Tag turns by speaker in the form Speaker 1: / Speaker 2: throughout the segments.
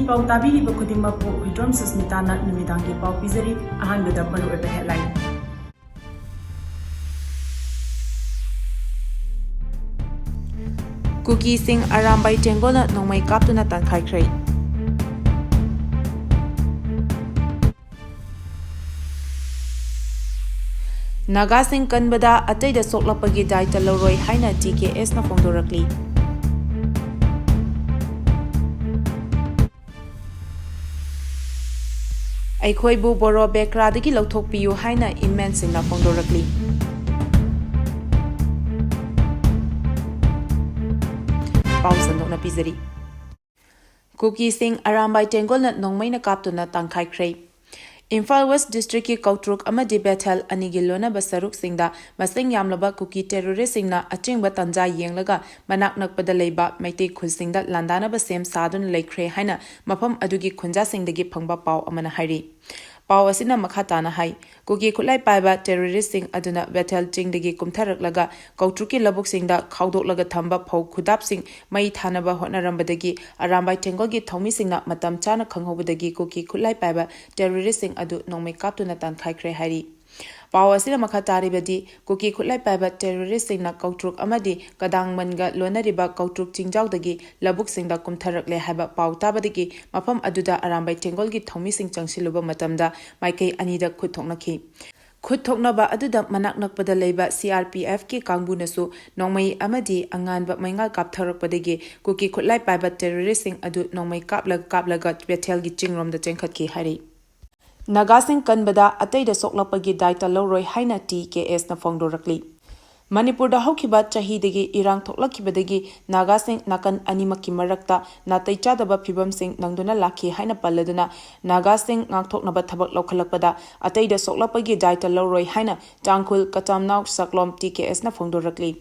Speaker 1: E-PAO tabiriba khudimakpu Hidrom Susmitana numidangi pau pizari ahanbada maruoiba headline.
Speaker 2: Kuki sing Arambai Tenggol na Nongmei Kaptuna Tankhai Khre. Naga sing kanbada atay da soklapagi daita loroi haina TKS na fongdorakli. Aikhoibu boro bekradagi lauthokpiyu haina inmen sing na fongdorakli. Pausan na pizari. Kuki sing Arambai Tenggol na Nongmei na Kaptuna Tankhai Khre. Imphal West District ki Kautruk amadi Bethel anigilona basaruk singda masing yamlaba Kuki terrorist singna achingba tanja yenglaga manak nakpada leiba maitei khul singda landana ba sem sadun leikhre haina mafam adugi khunja singdagi phangba pau amana hari. Pau asina makhatana hai Kuki khulai paiba terrorist sing aduna Bethel chingdagi kumtharaklaga Kautruki labuk singda khaudok thamba phau khudap sing mai thanaba hotnarambadagi Arambai Tenggol gi thomi singna matam chana khanghobadagi Kuki khulai paiba terrorist sing adu Nongmei Kaptuna Tankhai Khre hari. Pau asina makhatari badi Kuki khulai paiba terrorist singna Kautruk amadi kadangmanga lonariba Kautruk chingjaudagi labuk singda kumtharakle haiba pau tabadagi mafam aduda Arambai Tenggol gi thomi sing changsiluba matamda maikei anida khuthoknaki. Khuthoknaba aduda manak nakpada leiba CRPF ki kangbunasu Nongmei amadi anganba maingal kaptharakpadagi Kuki khulai paiba terrorist sing adu Nongmei kaplaga Bethel gi chingromda chengkhatki hari. Nagasing kanbada atay da soklapagi daita loroi haina TKS na fongdorakli. Manipur da haukiba chahidagi irang thoklakibadagi Nagasing nakan animaki marakta natai chadaba phibam sing nangduna lakhi haina palladuna Nagasing ngakthoknaba thabak laukhalakpada atay da soklapagi daita loroi haina Tankhul Katamnaw Saklom TKS na fongdorakli.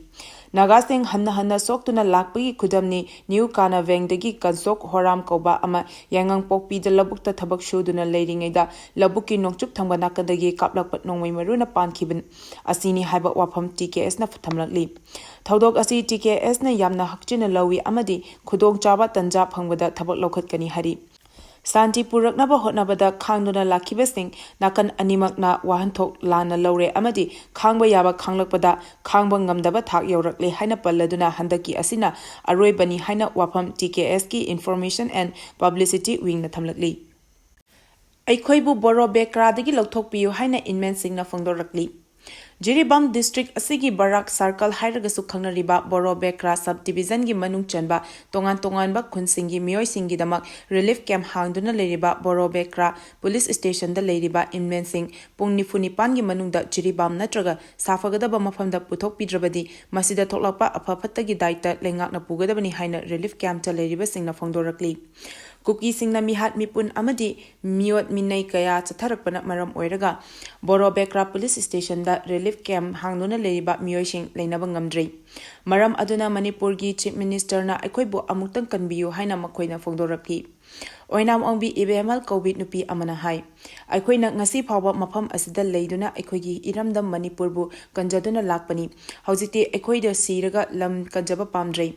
Speaker 2: Nagasing hanna soktuna lakpagi khudamni New Kana Vengdagi kansok horam koba ama yangang pokpi da labukta thabak shuduna leiringaida labuki nongchuk thangba nakadagi kaplakpat Nongmei maruna pankhibin asini haiba wafam TKS na thamlakli. Thaudok asi TKS na yamna hakchina lawi amadi khudong chaba tanja phangbada thabak laukhatkani hari. Santi puraknaba hotnabada khangduna lakibasing nakan animakna wahanthok lana laure amadi khangba yaba khanglakpada khangba ngamdaba thak yaurakle haina palladuna handaki asina aroibani haina wafam TKS ki Information and Publicity Wing na thamlakli. Aikhoibu boro bekradagi lauthokpiyu haina inmen singna fongdorakli. Jiribam District asigi Barak Circle hairagasu khangnariba Boro Bekra Subdivision gi manung chanba tongan ba khunsingi miyoi singi damak relief camp hangduna leiriba Boro Bekra police station da leiriba inmen sing pung nifunipan gi manungda Jiribam natraga safagadaba mafamda puthok pidrabadi masida thoklakpa aphapattagi daita lengakna pugadabani haina relief camp ta leiriba singna fongdorakli. Kuki singna mihat mipun amadi miot minai kaya chatharakpana maram oiraga Boro Bekra police station da relief camp hangduna leiriba miyoi sing leinaba ngamdrei. Maram aduna Manipur gi chief minister na aikhoibu amuktang kanbiyu haina makhoina fongdorakli. Oinam ongbi IBML COVID nupi amana hai. Aikhoina ngasi phawba mafam asida leiduna aikhoigi iramdam Manipurbu kanjaduna lakpani. Haujiti aikhoida siraga lam kanjaba pamdrei.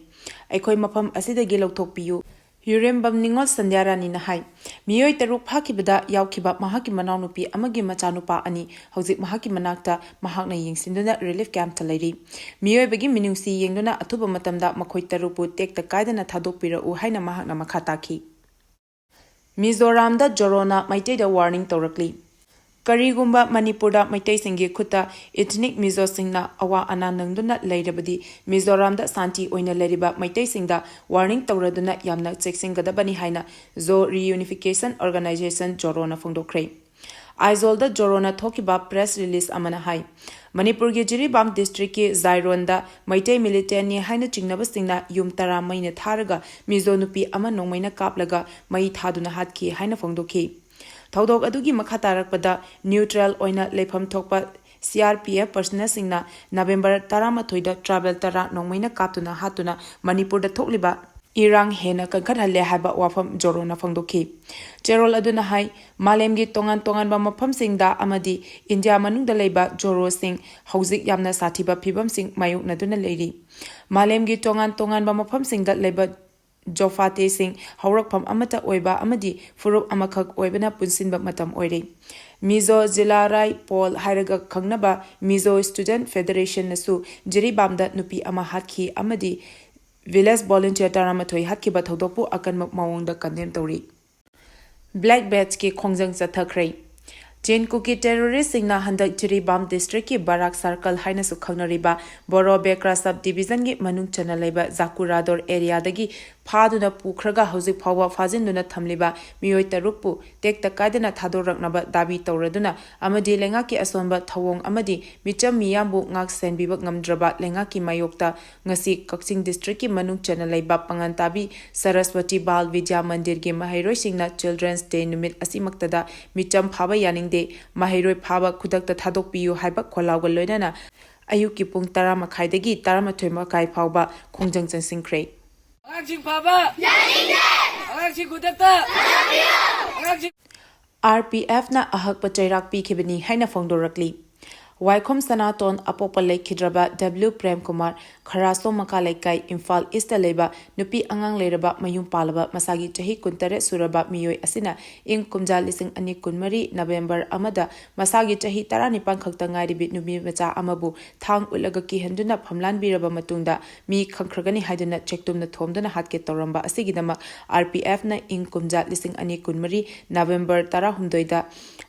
Speaker 2: Aikhoi mafam asida gi lauthokpiyu. Yurembam Ningol Sandyarani na hai. Miyoi taruk phakibada yaukhiba mahaki manaunupi amagi machanupa ani hauzik mahaki manakta mahakna yengsinduna relief camp ta leiri. Miyoi bagi minungsi yengduna athuba matamda makhoi tarupu tekta kaidana thadokpira u haina mahakna makhataki. Mizoramda Jorona maiteida warning taurakli. Karigumba Manipurda maitai singi khuta ethnic Mizo singna awa ana nangduna leirabadi Mizoramda santi oina leiriba maitai singda warning tauraduna yamna cheksingadabani haina Zo Reunification Organization Jorona fongdokhre. Aizolda Jorona thokiba press release amana hai. Manipur gi Jiribam district ki Zaironda maitai militant ni haina chingnaba singna yum tara maina tharaga Mizo nupi ama nongmaina kaplaga mai thaduna hatki haina fongdokhi. Thaudok adugi makhatarakpada neutral oina lepham thokpa CRPF personnel singna November 13 da travel tara Nongmei Kaptuna hatuna Manipur da thokliba irang hena kankhathalle haiba wafam Jorona fongdokhi. Cherol aduna hai malemgi tongan ba mafam singda amadi India manungda leiba Joro sing hauzik yamna sathiba phibam sing mayuk naduna leiri. Malemgi tongan ba mafam singda leiba Jofate Singh Haurakpam Amata Oiba Amadi Furup Amakak Oibana Punsinba Matam Oire. Mizo Zilarai Paul Hairaga Kangnaba Mizo Student Federation Nasu Jiribamda Nupi Amahatki Amadi Village Volunteer Taramatoi Hatkiba Thodopu Akan Mawong the condemned Tori. Black Bats ki Kongjang Zathakre. Jane Kuki terrorist singna handak Jiribam district ki Barak Circle haina su khangnariba Boro Bekra sub division gi manung chana leba Zakurador area dagi phaduna pukhraga hauzik phawa fajinduna thamliba miyoi tarukpu tekta kaidana thadoraknaba dabi tawraduna amadi lenga ki asonba thawong amadi micham miyambu ngak senbiba ngamdraba lenga ki mayokta ngasi Kakching district ki manung chana leba pangantabi Saraswati Bal Vidya Mandir gi mahairoi singna Children's Day numit asimaktada micham phaba yaning Mahiroi Paba Kudakta Thadok Piu Haiba Kolauga Loinana Ayuki Pung Tarama Kaidagi Tarama Tuma Kai Pauba Kongjang Sing Khre. RPF na ahak pachairak pi kibani haina fongdorakli. Waikom Sanaton Apopale Kidraba W. Prem Kumar Kharaso Makalaikai Imphal East Leba Nupi Angang Leraba Mayum Palaba Masagi Chahi Kuntare Suraba Miyoi Asina Ing Kumja Lising Ani Kunmari November Amada Masagi Chahi Tarani Pankaktangai Bit Nubi Macha Amabu Thang Ulaga Kihenduna Pamlan Biraba Matunda Mi Kankragani Haiduna Chektum the Tomduna Hatke Toramba Asigidama RPF na Ing Kumja Lising Ani Kunmari November Tara Humdoida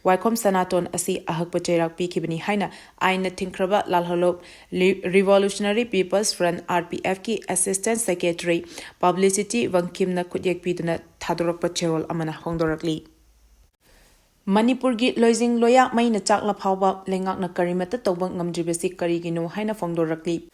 Speaker 2: Waikom Sanaton Asi ahak pachairak pi kibani haina Aina Tinkraba Lalholop Revolutionary People's Front RPF ki Assistant Secretary Publicity Wangkim na Kudyek Piduna Thadorak Pachirol Amana Hongdorakli. Manipur gi Loizing Loya Maina Chakla Phauba Lengak na Karimata Tobang Ngamdribasi Karigino Haina Fongdorakli.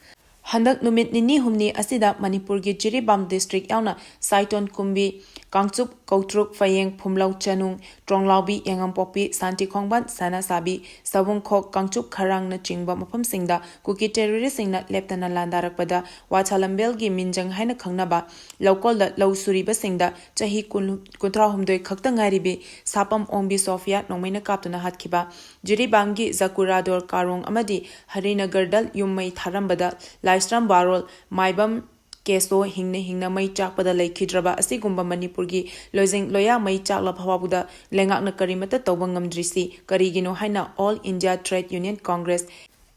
Speaker 2: Handak numit nini humni asida Manipur gi Jiribam district yauna Saiton Kumbi Kangchup Kautruk Fayeng Phumlau Chanung Tronglaubi Yangam Popi Santi Khongban Sana Sabi Sabung Khok Kangchup Kharang na Chingba Mafam Singda Kuki terrorist singna Leptana Landarakpada Wachalambel gi Minjang Haina Khangnaba local da Law Suriba Singda Chahi Kuntra Humdoi Khakta Ngaribi Sapam Ombi Sofia Nongmei Kaptuna Hatkiba Jiribam gi Zakurador Karong Amadi Harinagar Dal Yummai Tharambada Laistram Barol Maibam Keso Hingna Mai Chakpada Lake Kidraba Asigumba Manipurgi Lozing Loya Mai Chakla Pawabuda Lengak na Karimata Tobangam Drisi Karigino Haina All India Trade Union Congress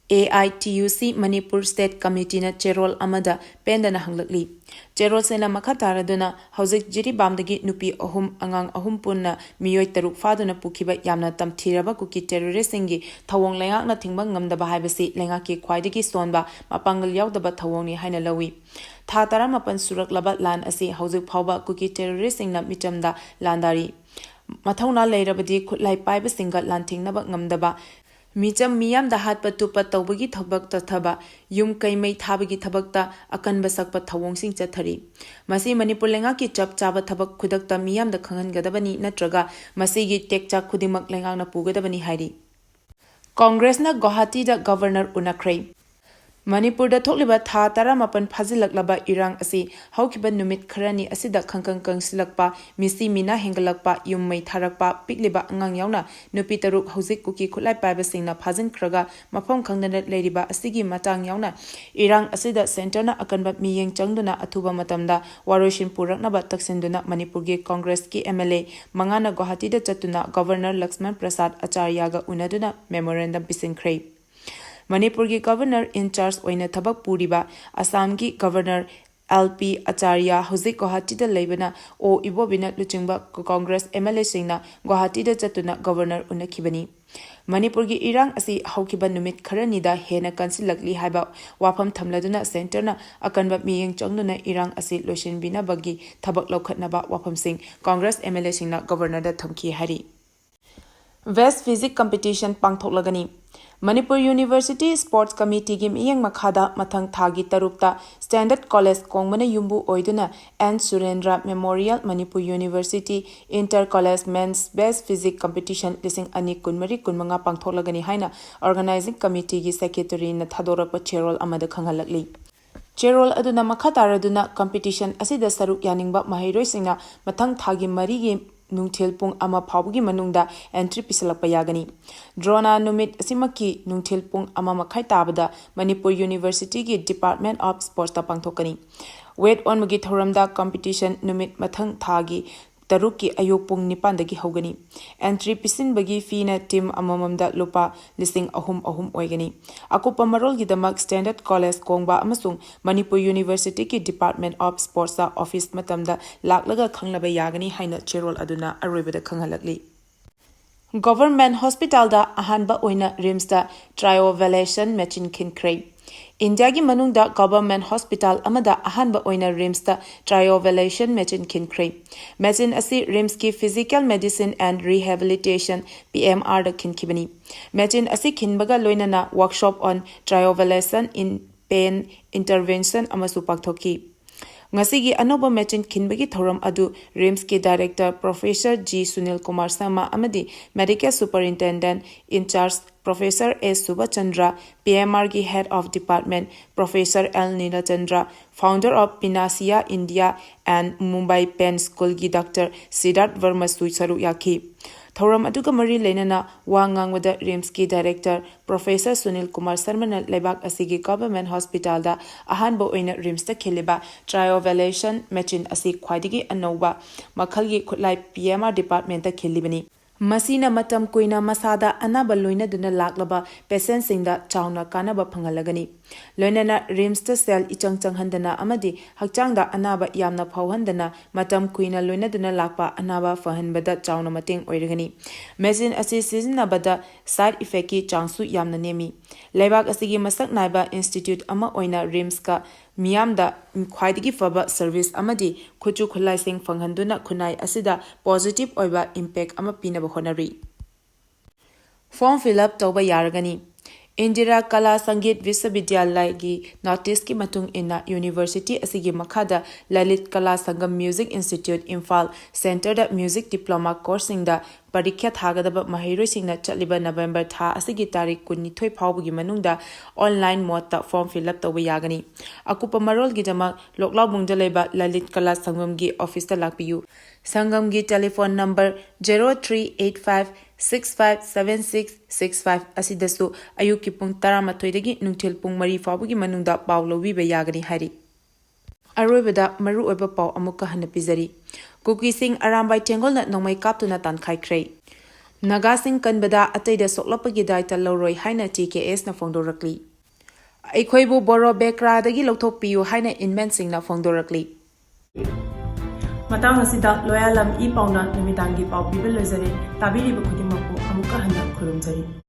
Speaker 2: AITUC Manipur State Committee na Cherol Amada Pendana Hanglakli. Cherol Sena Makataraduna Hauzik Jiribamdagi Nupi Ahum Angang Ahum Punna Miyoi Taruk Faduna Pukiba Yamna Tamtiraba Kuki terroristingi Tawong Lengak na Tingbang Ngamdaba Haibasi Lengaki Kwaidagi Sonba Mapangal Yaudaba Tawongni Haina Lawi. Tatara Mapan Surak Labat Lan Asi Hauzik Pauba Kuki terroristing na Michamda Landari. Mathauna Lairabadi Kutlai Pipe Single Lanting Naba Ngamdaba. Micham Miyam the hat but to Patobagi Tabak Tataba, Yum Kaimei Tabagi Tabakta, Akan Basakpa Tawong Sing Chatari. Masi Manipulengaki Chap Chaba Tabak Kudakta Miyam the Kangan Gadabani Natraga, Masigi Tekcha Kudimak Lengana Pugadabani Haidi. Congress na Guwahati da Governor Unakre. Manipur da thokliba tha taramapan phazilaklaba irang asi haukiba numit kharani asida khangkang kangsilakpa misi mina hengalakpa yummai tharakpa pikliba angang yauna nupi taruk hauzik kuki khulai paiba singna phajin khraga mafam khangdana leiriba asigi matang yauna irang asida center na akanba miyeng changduna athuba matamda waroshin puraknaba taksinduna Manipur gi Congress ki MLA mangana Guwahati da chatuna Governor Lakshman Prasad Acharya ga unaduna memorandum pisinkhre. Manipur gi Governor in charge oina thabak puriba Assam gi Governor LP Acharya Hauzik Guwahati da leibana o ibobina luchingba Congress MLA singna Guwahati da chatuna Governor unakibani. Manipur gi irang asi haukiba numit kharani da hena kansilakli haiba wafam thamladuna center na akanba miyeng changduna irang asi loishin bina bagi thabak lokhatnaba wafam sing Congress MLA singna Governor da thamki hari. West Physics Competition pangthoklagani. Manipur University Sports Committee gi miyeng makhada mathang thagi tarukta Standard College Kongmana Yumbu Oiduna and Surendra Memorial Manipur University Inter College Men's Best Physics Competition lising ani kunmari kunmanga pangthoklagani haina Organizing Committee gi Secretary na thadorapa Cherol amada khangalakli. Cherol aduna makhataraduna competition asida saruk yaningba mahairoi singna mathang thagi mari gi nungthil pung ama phawgi manungda entry pisalakpa yagani drona numit asimaki nungthil pung ama makhai tabada Manipur University gi Department of Sports ta pangthokani weight on magi thoramda competition numit mathang thagi Taruki ayok pung nipandagi hogani entry pisinbagi fee na team amamamda lupa listing ahum oigani akupa marol gidamak standard college kongba amasung Manipur University ki Department of Sports office matamda laklaga khanglaba yagani haina cherol aduna aroibada khanghalakli Government Hospital da ahanba oina RIMS da triovalation machine kin Khre India gi manungda Government Hospital amada ahanba oina RIMS da triovalation machine kin Khre machine asi RIMS ki Physical Medicine and Rehabilitation PMR da kin kibani machine asi kinbaga loinana workshop on triovalation in pain intervention amasu pakthoki Ngasigi anoba machine kinbagi thoram adu RIMS ki Director Professor G Sunil Kumar Sama amadi Medical Superintendent in charge Professor S Subhachandra PMR ki Head of Department Professor L Nilachandra Founder of Pinacea India and Mumbai Penn School ki Dr. Siddharth Verma Saru Yaki Thoram aduga mari lenana wangangwada RIMS ki Director Professor Sunil Kumar Sarmana lebak asigi Government Hospital da ahanba oina RIMS ta kheliba triovalation machine asi khwaidigi anoba makhalgi khutlai PMR department ta khelibani Masina matam kuina masada anaba loina duna laklaba patient singda chauna kanaba phangalagani loinana RIMS ta cell ichang handana amadi hakchangda anaba yamna phawhandana matam kuina loina duna lakpa anaba fahanbada chauna mateng oiragani machine asi sizinabada side effect ki changsu yamna nemi lebak asigi masak naiba institute ama oina RIMS ka Miyamda khwaidigi faba service amadi khuchu khulai sing phanghanduna khunai asida positive oiba impact ama pinaba honari form fill up tawba yaragani Indira Kala Sangeet Viswavidyalaya gi notice ki matung ina University asigi makhada Lalit Kala Sangam Music Institute Imphal Center da Music Diploma course da parikya thagadaba mahairoi singna chaliba November tha asigi tarik 12 phawbugi manungda online mode ta form fill up tawba yagani akupa marol gi jama loklabungda leba Lalit Kala Sangam gi office ta lakpiyu Sangam gi telephone number 0385657665 asidasu ayuki pung 13 dagi nungthil pung 3 fawbugi manungda paw lowiba yagani hari aroibada maru oiba paw amuka hana pizari Kuki sing Arambai Tenggol na Nongmei Kaptuna Tankhai Khre Naga sing kanbada ataida soklapagi daita loroi haina TKS na fongdorakli Aikhoibu boro bekra dagi lothokpiyu haina inmen sing na fongdorakli
Speaker 1: Matang asida Loyalam E-PAO na namidangi pau bibel lozare tabiri bakudi mapu amuka hana khurumjari